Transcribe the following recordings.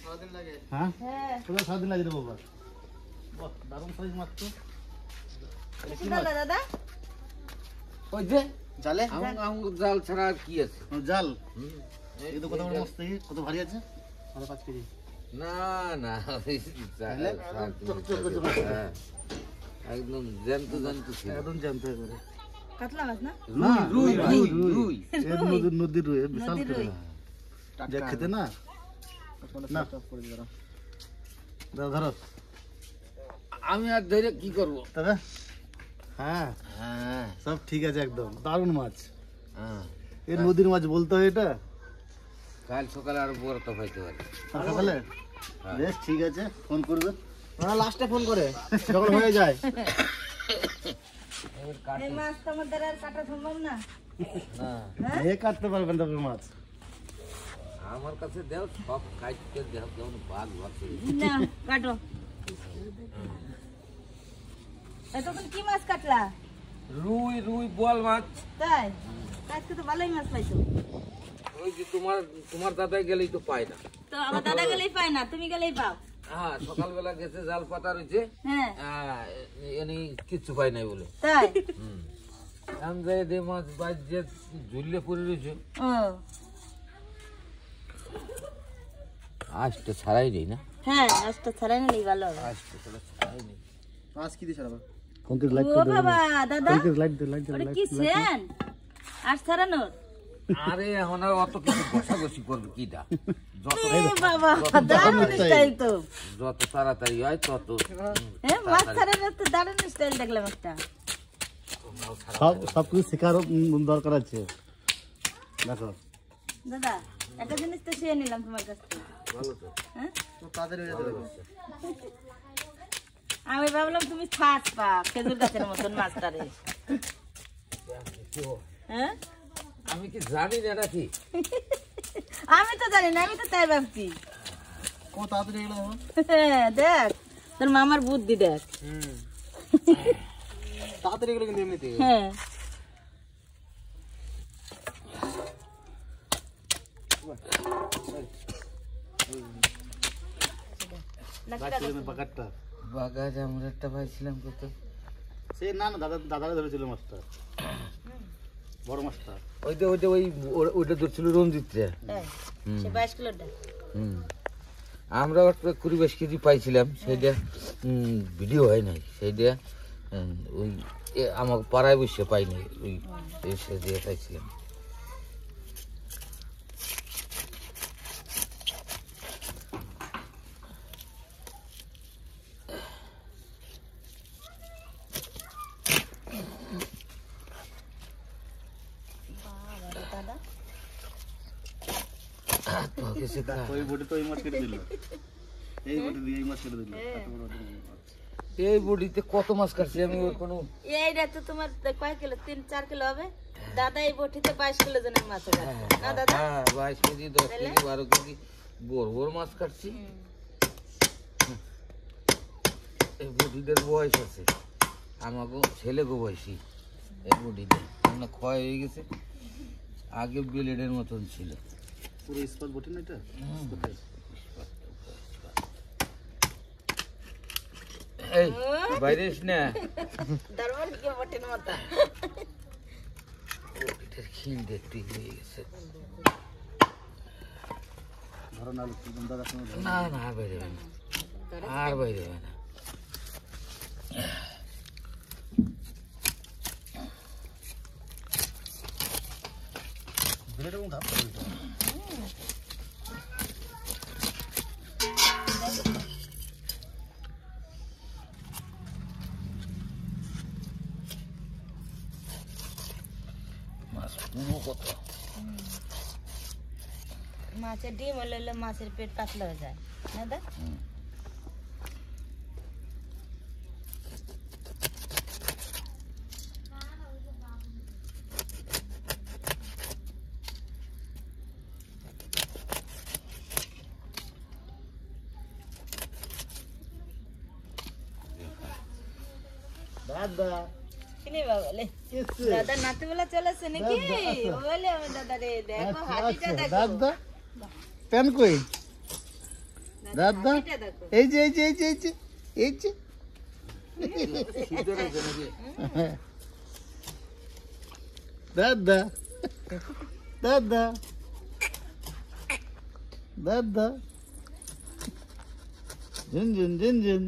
সারাদিন লাগে। হ্যাঁ তোরা সারাদিন লাগে রে বাবা। বাহ দারুণ সাইজ মাছ তো। দাদা ওই যে জালে জাল ছাড়া আর কি আছে? জাল এই তো কত বড় মাছ থেকে কত ভারী আছে? 5.5 কেজি। না না একদম জ্যান্ত জ্যান্ত ছিল। একদম জ্যান্ত করে। কাতলা মাছ না? রুই রুই রুই নদীর রুই বিশাল করে। যা খেতে না না ধরো আমি আর ধরে কি করব দাদা? হ্যাঁ হ্যাঁ সব ঠিক আছে একদম দারুণ মাছ। হ্যাঁ এই নদীর মাছ বলতে হয় এটা। কাল সকালে আর বড় তো হইতে পারে সকালে বেশ ঠিক আছে ফোন করবে। হ্যাঁ লাস্টে ফোন করে যখন হয়ে যায়। এই মাছ তো আমার দ্বারা আর কাটা সম্ভব না। না এ কাটতে পারবেন তবে মাছ। আমার কাছে দেও সব কাটতে দেও যেমন বাঘ আছে না কাটো। তখন কি মাছ কাটলা? রুই রুই বল মাছ। তাই আজকে তো ভালোই মাছ পাইছো। ওই যে তোমার দাদাই গেলেই তো পায় না। তো আমার দাদা গেলেই পায় না, তুমি গেলেই পাও। হ্যাঁ সকালবেলা গেছে জাল পাতা রয়েছে হ্যাঁ এনে কিচ্ছু পাই নাই বলে। তাই আমি যাই দে মাছ বাজ যে ঝুললে পড়ে রয়েছে ও আজটা ছাড়াই নেই না। হ্যাঁ আজটা ছাড়াই নিলেই ভালো হবে। আজটা ছাড়াই নেই। মাছ কি দিয়ে ছাড়াবো? কংক্রিট লাইট ও বাবা দাদা কংক্রিট লাইট ওটা কি সেন আর ছাড়ানোর? আরে এখন আর অত কিছু ঘষাঘষি করবে কিটা এ বাবা দারুণ স্টাইল তো। যত তাড়াতাড়ি হয় তত হ্যাঁ মাছ ছাড়ানোর তো দারুণ স্টাইল দেখলাম একটা। সব কিছু শেখার দরকার আছে। দেখো দাদা একটা জিনিস তো শিখে নিলাম তোমার কাছ থেকে। ভালো তো। হ্যাঁ তো তাড়াতাড়ি হয়ে যাবে। আমি ভাবলাম তুমি ছাড় পা খেজুর গাছের মতন মাছটারে। হ্যাঁ আমি কি জানি না নাকি? আমি তো জানি না, আমি তো তাই ভাবছি। কত তাড়াতাড়ি হয়ে গেল? হ্যাঁ দেখ তোর মামার বুদ্ধি দেখ। তাড়াতাড়ি গেলে কিন্তু এমনিতে। হ্যাঁ বাগারটা বাগাজ আমরা একটা পাইছিলাম কত সে না না দাদারা ধরেছিল মাছটা বড় মাছটা। ওইটা ওইটা ধরছিল রঞ্জিত রে। সে 22 কিলোটা। আমরা 20-22 কেজি পাইছিলাম সেইটা ভিডিও হয় নাই সেইটা ওই আমাকে পাড়ায় বসে পাই নাই ওই এসে দিয়ে পাইছিলাম। ওই বটে তো এই মাছ কেটে দিল। এই বটে দিয়ে এই মাছ কেটে দিল। এত বড় এই বডিতে কত মাছ কাটছি আমি ওর কোনো এইটা তো তোমার কয় কিলো 3-4 কিলো হবে। দাদা এই বটিতে 22 কিলো জনের মাছ হবে না দাদা? হ্যাঁ 22 কেজি 10 কেজি 12 কেজি বড় মাছ কাটছি। এই বডিদের বয়স আছে আমাকে ছেলেকে বয়সী এই বডিতে আমরা ক্ষয় হয়ে গেছে। আগে ব্লেডের মতন ছিল পুরো স্পট বটে না এটা। এই বাইরে এস না দরবার কি বটের মতো। বডিটার খিল দেখতে হয়ে গেছে। ধরো না দাদা না না আর বাইরে হবে না আর বাইরে হবে না। বিলেট এবং ধাপ করে দিতে হবে। মাছ পুরো কত মাছের ডিম হলে মাছের পেট পাতলা হয়ে যায় না দাদা? দাদা কিনে বাবা এসছে। দাদা নাতি বলা চলেছে নাকি? বলে ও দাদা রে দেখো হাসিটা আচ্ছা, দেখো। দাদা প্যান কই? দাদা হাসিটা দেখো। এই যে এই যে এই যে এই যে এই যে দাদা দাদা দাদা ঝুন ঝুন ঝুন ঝুন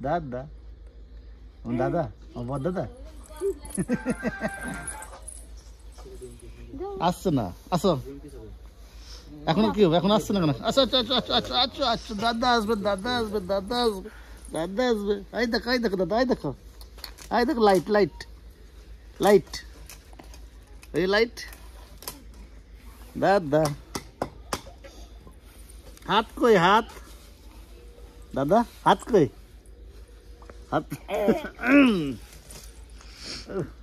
দাদা ও দাদা ও বড় দাদা আসছে না আসো এখন কি হবে এখন আসছে না কেন আসো আচ্ছা আচ্ছা আচ্ছা আচ্ছা আচ্ছা আচ্ছা দাদা আসবে দাদা আসবে দাদা আসবে দাদা আসবে আই দেখো দাদা আই দেখো লাইট লাইট লাইট এই লাইট দাদা হাত কই হাত দাদা হাত কই হাত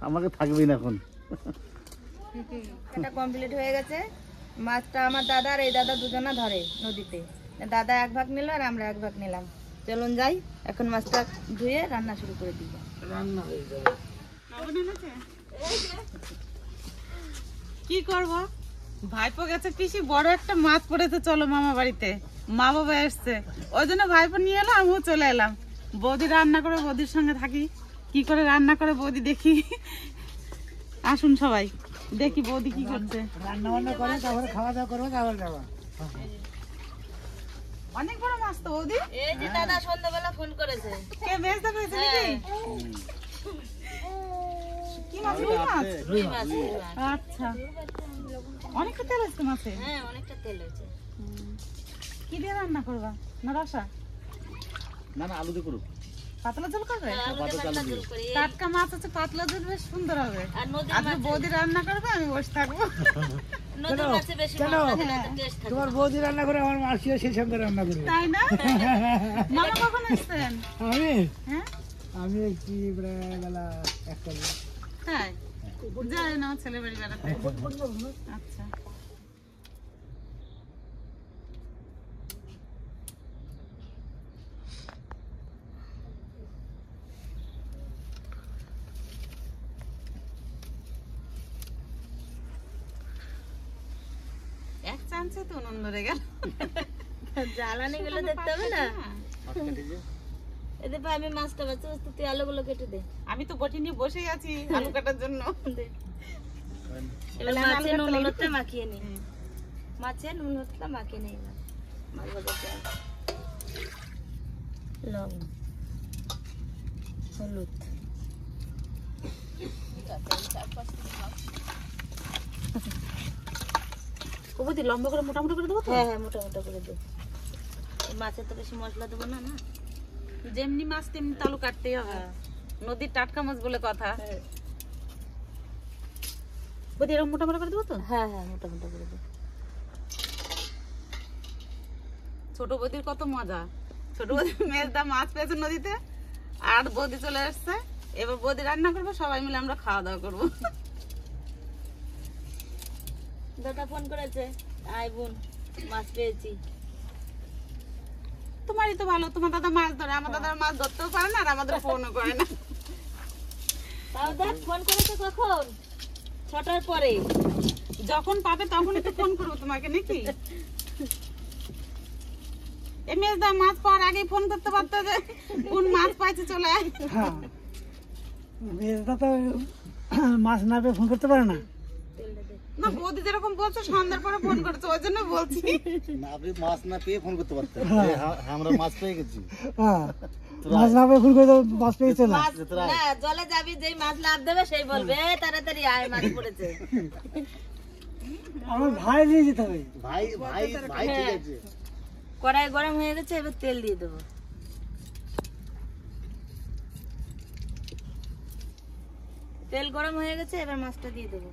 আমাকে থাকবি না এখন এটা কমপ্লিট হয়ে গেছে। মাছটা আমার দাদা আর এই দাদা দুজনা ধরে নদীতে। দাদা এক ভাগ নিল আর আমরা এক ভাগ নিলাম। চলুন যাই এখন মাছটা ধুয়ে রান্না শুরু করে দিব। রান্না হয়ে যাবে। কি করব? ভাইপো গেছে পিসি বড় একটা মাছ পড়েছে, চলো মামা বাড়িতে, মা বাবা এসছে, ওই জন্য ভাইপো নিয়ে এলো, আমিও চলে এলাম। বৌদি রান্না করে, বৌদির সঙ্গে থাকি, কি করে রান্না করে বৌদি দেখি। আসুন সবাই দেখি বৌদি কি করছে। রান্না বান্না করে তারপরে খাওয়া দাওয়া করবো তারপরে যাবো। অনেক বড় মাছ তো বৌদি। এই যে দাদা সন্ধ্যাবেলা ফোন করেছে। কে বেচতে পেয়েছে নাকি? কি মাছ? রুই মাছ? রুই মাছ, রুই মাছ। আচ্ছা, অনেকটা তেল আছে মাছে। হ্যাঁ অনেকটা তেল হয়েছে। কি দিয়ে রান্না করবা? না রসা? না না আলু দিয়ে করুক পাতলা ঝোল করবে? আলু দিয়ে পাতলা ঝোল করি। টাটকা মাছ আছে, পাতলা ঝোল বেশ সুন্দর হবে। আর নদীর আজকে বৌদি রান্না করবে, আমি বসে থাকবো। নদীর মাছে বেশি মশলা দিলে তো টেস্ট থাকে। তোমার বৌদি রান্না করে আমার মাসিও সেই সঙ্গে রান্না করবে। তাই না? মামা কখন এসছেন? আমি হ্যাঁ আমি কি বেলা একটা তাই যায় না ছেলে বাড়ি বেড়াতে। আচ্ছা, এক চান্সে তো নুন ধরে গেল। জ্বালানি গুলো দেখতে হবে না। এদের ভাই আমি মাছটা বাঁচতে বাঁচতে তুই আলুগুলো কেটে দে। আমি তো বটি নিয়ে বসেই আছি আলু কাটার জন্য। এবার মাছে নুন হলুদটা মাখিয়ে নি। মাছে নুন হলুদটা মাখিয়ে নিই। মাছ ভাজাতে লবণ হলুদ কবুদি লম্বা করে মোটামুটি করে দেবো তো? হ্যাঁ হ্যাঁ মোটা মোটা করে দে। মাছে তো বেশি মশলা দেবো না না। যেমনি মাছ তেমনি তালু কাটতেই হবে, নদীর টাটকা মাছ বলে কথা। বৌদি এরকম মোটা মোটা করে দেবো তো? হ্যাঁ হ্যাঁ মোটা মোটা করে দে। ছোট বৌদির কত মজা, ছোট বৌদি মেজদা মাছ পেয়েছে নদীতে আর বৌদি চলে আসছে, এবার বৌদি রান্না করবো, সবাই মিলে আমরা খাওয়া দাওয়া করবো। দাদা ফোন করেছে, আয় বোন মাছ পেয়েছি। তোমারই তো ভালো, তোমার দাদা মাছ ধরে, আমার দাদা মাছ ধরতেও পারে না আর আমাদের ফোনও করে না। তাও দেখ ফোন করেছে কখন? 6টার পরে। যখন পাবে তখনই তো ফোন করবো তোমাকে নাকি? এই মেজদা মাছ পাওয়ার আগে ফোন করতে পারতো যে কোন মাছ পাইছে চলে আয়। মেজদা তো মাছ না পেয়ে ফোন করতে পারে না। না বৌদি যেরকম বলছো সন্ধ্যার পরে ফোন করেছে, ওই জন্য বলছি। না আপনি মাছ না পেয়ে ফোন করতে পারতেন। আমরা মাছ পেয়ে গেছি। মাছ না পেয়ে ফোন করে মাছ পেয়েছে না। মাছ না জলে যাবি, যেই মাছ লাভ দেবে সেই বলবে "এই তাড়াতাড়ি আয় মাছ পড়েছে"। আমার ভাই নিয়ে যেতে হবে। ভাই ভাই ভাই ঠিক আছে। কড়াই গরম হয়ে গেছে, এবার তেল দিয়ে দেবো। তেল গরম হয়ে গেছে, এবার মাছটা দিয়ে দেবো।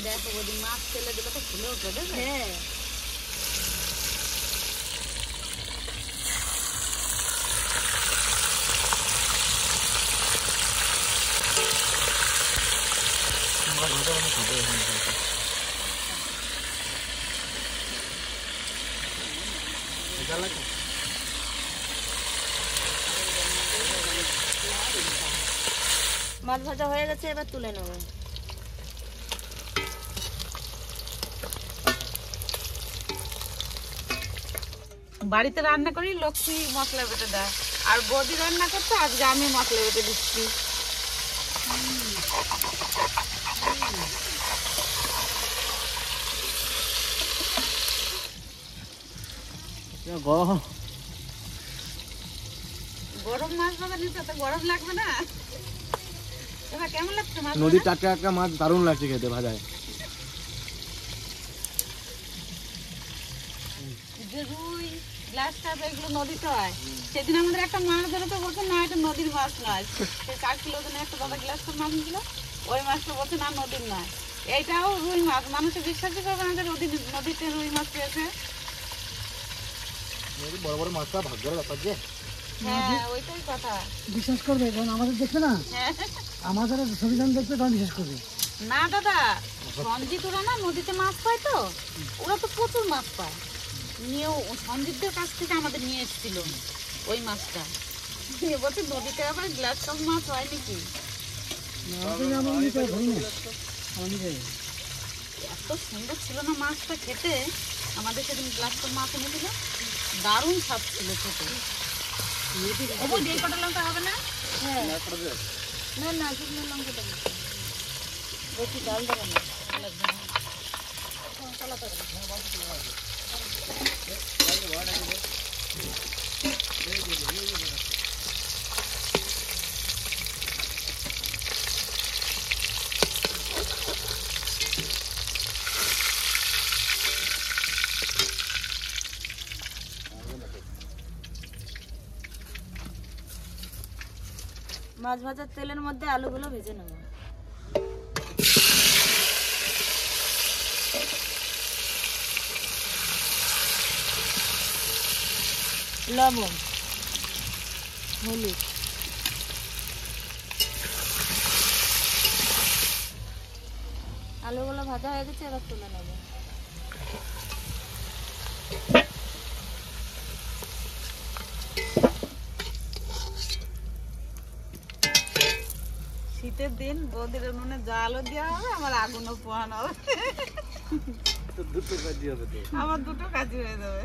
দেখো বৌদি মাছ তেলে দিলে তো ফুলে উঠবে। হ্যাঁ মাছ ভাজা হয়ে গেছে, এবার তুলে নেবো। বাড়িতে রান্না করি লক্ষ্মী মশলা বেটে দেয়, আর বৌদি রান্না করতে আজকে আমি মশলা বেটে দিচ্ছি। গরম গরম মাছ ভাজা নিতে তো গরম লাগবে না? এবার কেমন লাগছে মাছ? নদীর টাটকা টাটকা মাছ দারুণ লাগছে খেতে ভাজায়। যে রুই গ্লাস কাপ এগুলো নদীতে হয়, সেদিন আমাদের একটা মাছ ধরে তো বলছে না এটা নদীর মাছ নয়, সে 4 কিলো দিনে একটা দাদা গ্লাস কাপ মাছ নিল, ওই মাছটা বলছে না নদীর নয়। এইটাও রুই মাছ, মানুষের বিশ্বাসই করবে না যে নদীতে রুই মাছ পেয়েছে। বড় বড় মাছটা ভাগ্যের ব্যাপার যে। হ্যাঁ ওইটাই কথা। বিশ্বাস করবে, কারণ আমাদের দেখবে না, হ্যাঁ। আমাদের সংবিধান দেখবে তখন বিশ্বাস করবে। না দাদা, সঞ্জিত ওরা না নদীতে মাছ পায়, তো ওরা তো প্রচুর মাছ পায়, নিয়েও সঞ্জিতদের কাছ থেকে আমাদের নিয়ে এসেছিল ওই মাছটা। বলছে নদীতে আবার গ্লাস কাপ মাছ হয় নাকি? এত সুন্দর ছিল না মাছটা খেতে, আমাদের সেদিন গ্লাস কাপ মাছ এনে দিল, দারুণ স্বাদ ছিল খেতে। ওপর দিয়ে কটা লঙ্কা হবে না? হ্যাঁ না না, শুকনো লঙ্কা দেবো, বেশি ডাল দেবো না। মাছ ভাজার তেলের মধ্যে আলুগুলো ভেজে নেব। লবণ, হলুদ, আলুগুলো ভাজা হয়ে গেছে, এবার তুলে নেব। শীতের দিন বৌদির উনুনে জালও দেওয়া হবে, আমার আগুনও পোহানো হবে, দুটো কাজই হবে তো। আমার দুটো কাজই হয়ে যাবে।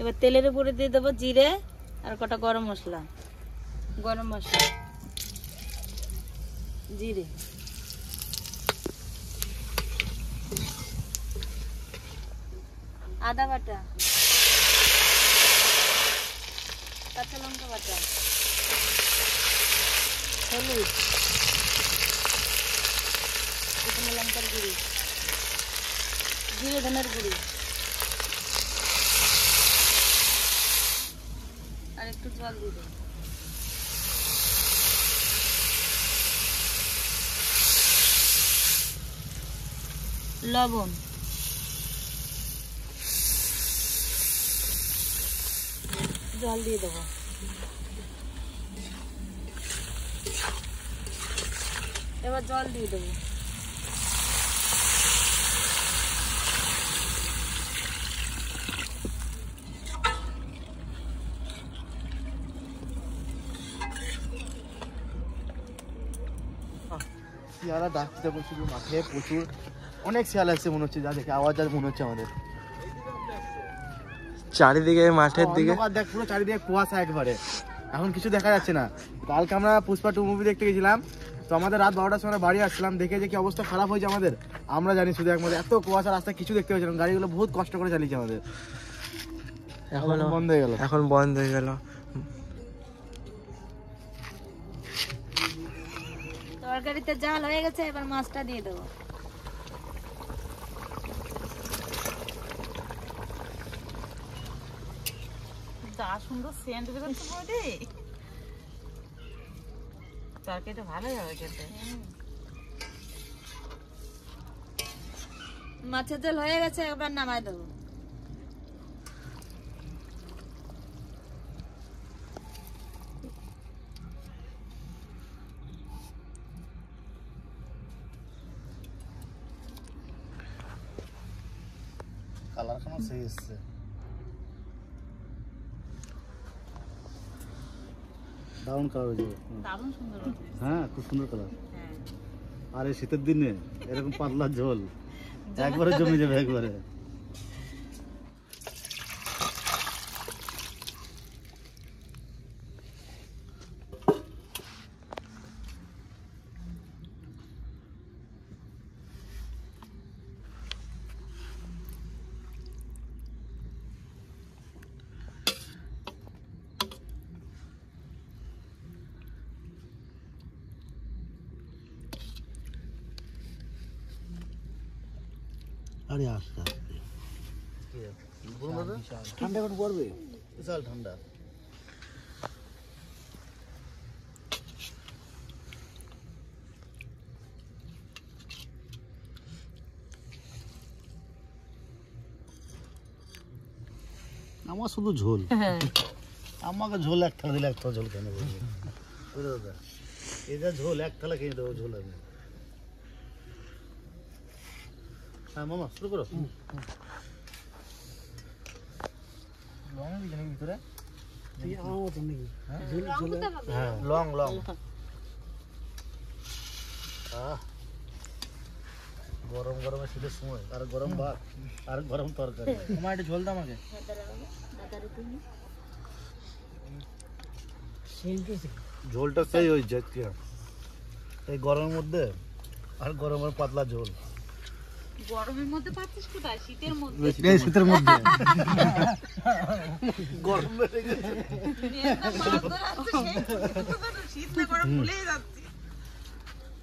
এবার তেলের উপরে দিয়ে দেবো জিরে আর কটা গরম মশলা, গরম মশলা, জিরে, আদা বাটা, কাঁচা লঙ্কা বাটা, হলুদ, শুকনো লঙ্কার গুঁড়ি, জিরে ধনের গুঁড়ি, আর একটু জল দিয়ে দেবো। লবণ, জল দিয়ে দেবো। এবার জল দিয়ে দেবো। শিয়ালা ডাকতে দেখো শুধু মাঠে প্রচুর, অনেক শিয়াল আসছে মনে হচ্ছে, যা দেখে আওয়াজ আর মনে হচ্ছে আমাদের চারিদিকে মাঠের দিকে অন্ধকার, দেখ পুরো চারিদিকে কুয়াশা একবারে, এখন কিছু দেখা যাচ্ছে না। কালকে আমরা পুষ্পা 2 মুভি দেখতে গেছিলাম, তো আমাদের রাত 12টার সময় বাড়ি আসছিলাম, দেখে যে কি অবস্থা খারাপ হয়েছে আমাদের আমরা জানি, শুধু একমাত্র এত কুয়াশা, রাস্তায় কিছু দেখতে পাচ্ছিলাম, গাড়িগুলো বহুত কষ্ট করে চালিয়েছে আমাদের, এখন বন্ধ হয়ে গেল। এখন বন্ধ হয়ে গেল। তরকারিতে জাল হয়ে গেছে, এবার মাছটা দিয়ে দেবো। যা সুন্দর সেন্ট বেরোচ্ছে বৌদি, তরকারিটা ভালোই হবে খেতে। মাছের ঝোল হয়ে গেছে, এবার নামাই দেবো। কালার কেমন সেই এসছে। দারুণ কালার হয়েছে। দারুণ সুন্দর হয়েছে। হ্যাঁ খুব সুন্দর কালার। হ্যাঁ আর এই শীতের দিনে এরকম পাতলা ঝোল একবারে জমে যাবে একবারে। আরে আস্তে আস্তে ঠান্ডা এখন পড়বে, বিশাল ঠান্ডা। আমার শুধু ঝোল, আমাকে ঝোল এক থালা দিলে এক থালা ঝোল কেন বলবো বুঝলে দাদা? এটা ঝোল এক থালা খেয়ে দেবো ঝোল আমি। হ্যাঁ মামা শুরু করো। ভিতরে হ্যাঁ লং লং। গরম গরমে শীতের সময় আর গরম ভাত আর গরম তরকারি। আমার একটা ঝোল দাও আমাকে। ঝোলটা সেই হয়েছে এই গরমের মধ্যে, আর গরমের পাতলা ঝোল। গরমের মধ্যে পাচ্ছিস কোথায়? শীতের মধ্যে। শীতের মধ্যে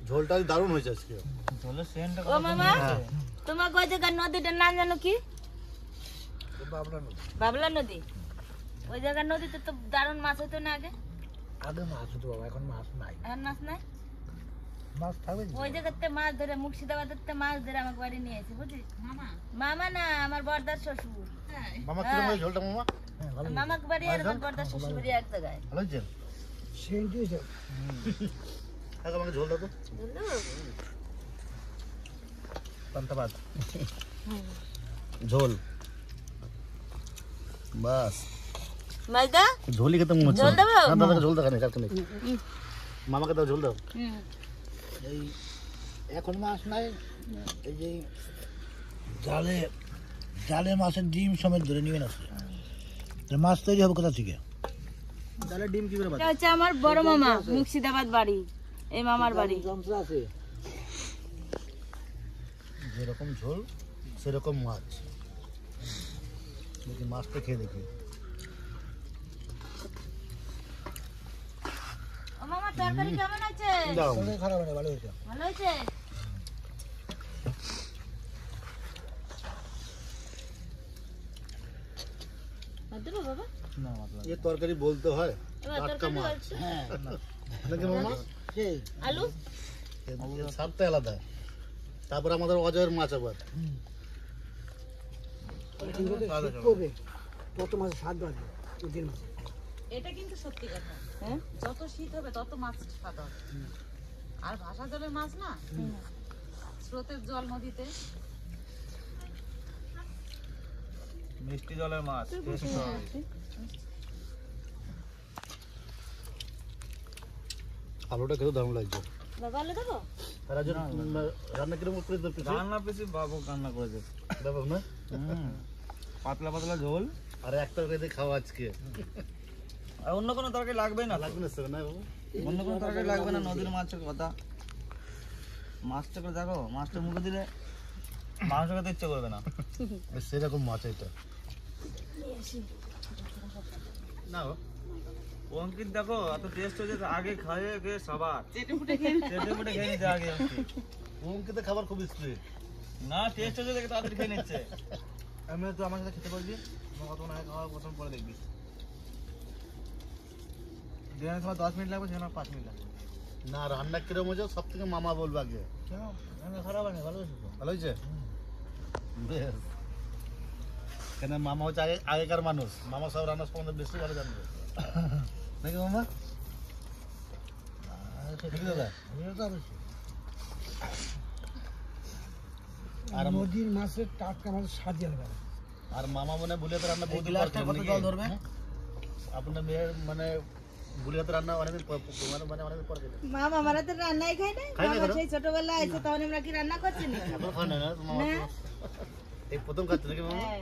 ঝোলটা দারুণ হয়েছে আজকে। ও মামা তোমার ওই জায়গার নদীটার নাম জানো কি? বাবলা নদী। ওই জায়গার নদীতে তো দারুণ মাছ হতো না আগে? আগে মাছ হতো বাবা, এখন মাছ নাই। এখন মাছ নাই? মাছ থাকবে ওই জায়গাতে মাছ ধরে মুর্শিদাবাদের মাছ ধরে আমাকে বাড়ি নিয়ে এসে বুঝলি? মামা না আমার বড়দার শ্বশুর। মামা কিরকম হয়েছে ঝোলটা মামা? মামাকে বাড়ি আর আমার বড়দার শ্বশুর বাড়ি এক জায়গায়। ভালো হয়েছে? আমাকে ঝোল দাও তো। পান্তা ভাত ঝোল বাস। মাইদা ঝোলই খেতে মনে হচ্ছে। ঝোল দেবো? না দাদাকে ঝোল দেখানে কালকে নেই। মামাকে দাও ঝোল দাও। এই এখন মাছ নাই, এই যে জালে জালে মাছের ডিম সমেত ধরে নিয়ে আসছে। মাছ তৈরি হবে কোথা থেকে? জালে ডিম কি করে? এটা হচ্ছে আমার বড় মামা মুর্শিদাবাদ বাড়ি, এই মামার বাড়ি। যেরকম ঝোল সেরকম মাছ। দেখি মাছটা খেয়ে দেখি। ও মামা তরকারি কেমন আছে? খারাপ না, ভালো হয়েছে। ভালো হয়েছে? দেবো বাবা? ये তরকারি বলতে হয় এবার টাটকা তরকারি মাছ। বলছো? নাকি মামা? আলু এর স্বাদটা আলাদা। তারপর আমাদের অজয়ের মাছ আবার। এটা কিন্তু সত্যি কথা। হ্যাঁ যত শীত হবে তত মাছ স্বাদ হবে। আর ভাষা জলের মাছ না, স্রোতের জল নদীতে। মিষ্টি জলের মাছ। আলুটা খেতে দারুণ লাগছে। বাবা আলু দেবো? রান্না কিরকম করে দিতে? রান্না বেশি বাবু রান্না করেছে। বাবা না পাতলা পাতলা ঝোল। আর এক তরকারি খাওয়া আজকে। আর অন্য কোনো তরকারি লাগবে না। লাগবে না স্যার না বাবু? অন্য কোনো তরকারি লাগবে না। নদীর মাছের কথা। মাছটা করে দেখো, মাছটা মুখে দিলে মাংস খেতে ইচ্ছে করবে না। সেরকম মাছ এটা না। অঙ্কিত দেখো এত টেস্ট হয়েছে, আগে খাইয়ে খেয়ে সবার চেটে ফুটে খেয়ে নিতে আগে। অঙ্কিতের খাবার খুব স্পিড না, টেস্ট হয়েছে দেখে তাড়াতাড়ি খেয়ে নিচ্ছে। আমি তো আমার সাথে খেতে বলবি, আমার কত না খাওয়ার পছন্দ পরে দেখবি। যেখানে তোমার 10 মিনিট লাগবে সেখানে 5 মিনিট লাগবে না। রান্না কিরকম হয়েছে সব থেকে মামা বলবে আগে। কেন? রান্না খারাপ হয়নি, ভালো হয়েছে তো। ভালো হয়েছে? বেশ। কেন মামা হচ্ছে আগেকার মানুষ, মামা সব রান্না সম্বন্ধে বেশি ভালো জানবে নাকি মামা? ঠিক দাদা? আর নদীর মাছের টাটকা মাছের স্বাদ আলাদা। আর মামা মনে বুলিয়াতে রান্না এই বহুত গ্লাসটা কত জল ধরবে? আপনার মেয়ের মানে বুলিয়াতে রান্না অনেকদিন মানে অনেকদিন পর খেতে মামা আমরা তো রান্নাই খাই না খাই না মামা কেন? সেই ছোটবেলায় আছে তখন আমরা কি রান্না করছি না এখন খান না মামা না। এই প্রথম খাচ্ছে নাকি মামা হ্যাঁ